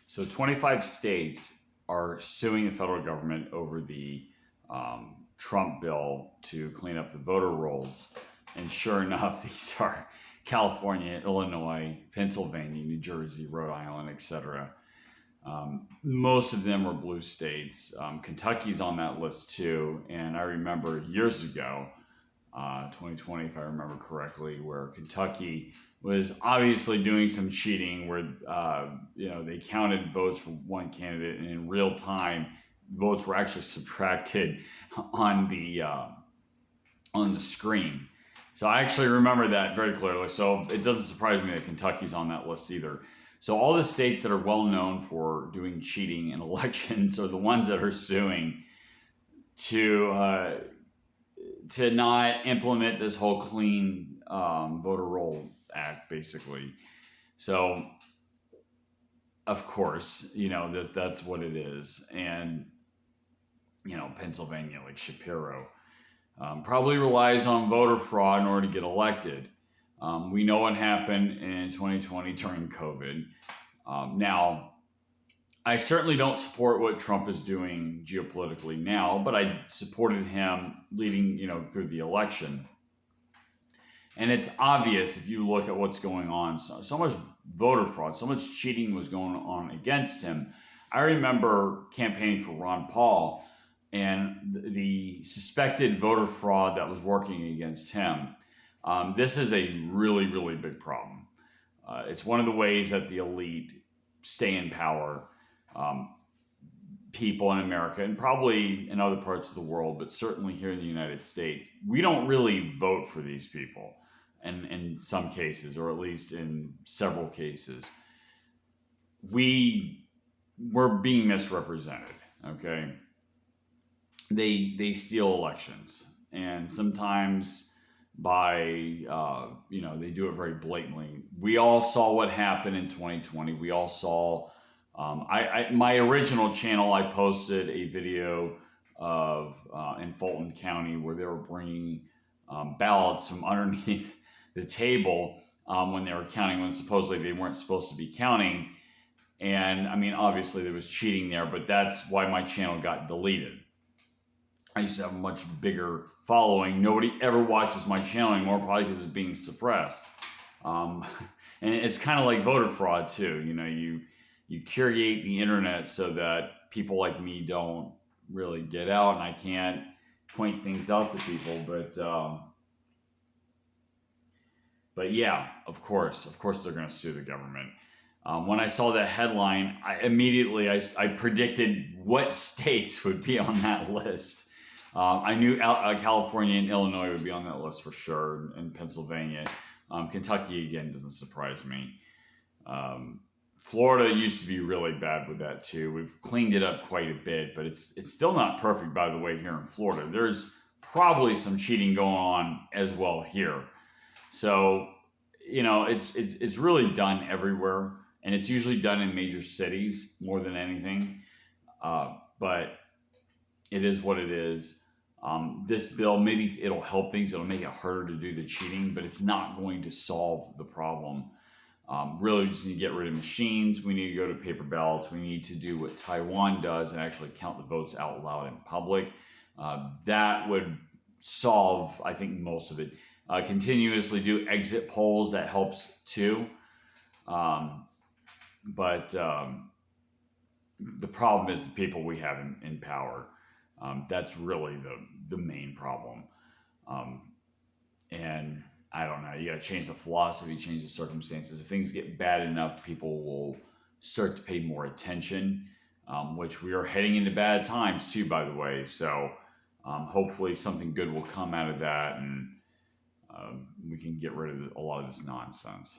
So 25 states are suing the federal government over the Trump bill to clean up the voter rolls. And sure enough, these are California, Illinois, Pennsylvania, New Jersey, Rhode Island, etc. Most of them are blue states. Kentucky's on that list too. And I remember years ago, 2020, if I remember correctly, where Kentucky was obviously doing some cheating, where they counted votes for one candidate, and in real time, votes were actually subtracted on the screen. So I actually remember that very clearly. So it doesn't surprise me that Kentucky's on that list either. So all the states that are well known for doing cheating in elections are the ones that are suing to not implement this whole clean voter roll act, basically. So, of course, that's what it is. And, Pennsylvania, like Shapiro, probably relies on voter fraud in order to get elected. We know what happened in 2020 during COVID. Now, I certainly don't support what Trump is doing geopolitically now, but I supported him leading, through the election. And it's obvious if you look at what's going on. So much voter fraud, so much cheating was going on against him. I remember campaigning for Ron Paul and the suspected voter fraud that was working against him. This is a really, really big problem. It's one of the ways that the elite stay in power. People in America and probably in other parts of the world, but certainly here in the United States, we don't really vote for these people in some cases, or at least in several cases. We're being misrepresented, okay? They steal elections, and sometimes by they do it very blatantly. We all saw what happened in 2020. We all saw my original channel, I posted a video of in Fulton County where they were bringing ballots from underneath the table when they were counting, when supposedly they weren't supposed to be counting. And I mean, obviously there was cheating there, but that's why my channel got deleted. I used to have a much bigger following. Nobody ever watches my channel anymore, probably because it's being suppressed. And it's kind of like voter fraud too. You curate the internet so that people like me don't really get out, and I can't point things out to people. But yeah, of course they're going to sue the government. When I saw that headline, I predicted what states would be on that list. I knew California and Illinois would be on that list for sure, and Pennsylvania. Kentucky, again, doesn't surprise me. Florida used to be really bad with that too. We've cleaned it up quite a bit, but it's still not perfect, by the way, here in Florida. There's probably some cheating going on as well here. So, it's really done everywhere, and it's usually done in major cities more than anything. But it is what it is. This bill, maybe it'll help things. It'll make it harder to do the cheating, but it's not going to solve the problem. Really, we just need to get rid of machines. We need to go to paper ballots. We need to do what Taiwan does and actually count the votes out loud in public. That would solve, I think, most of it. Continuously do exit polls. That helps too. But the problem is the people we have in power. That's really the main problem. And I don't know, you got to change the philosophy, change the circumstances. If things get bad enough, people will start to pay more attention, which we are heading into bad times too, by the way. So hopefully something good will come out of that, and we can get rid of a lot of this nonsense.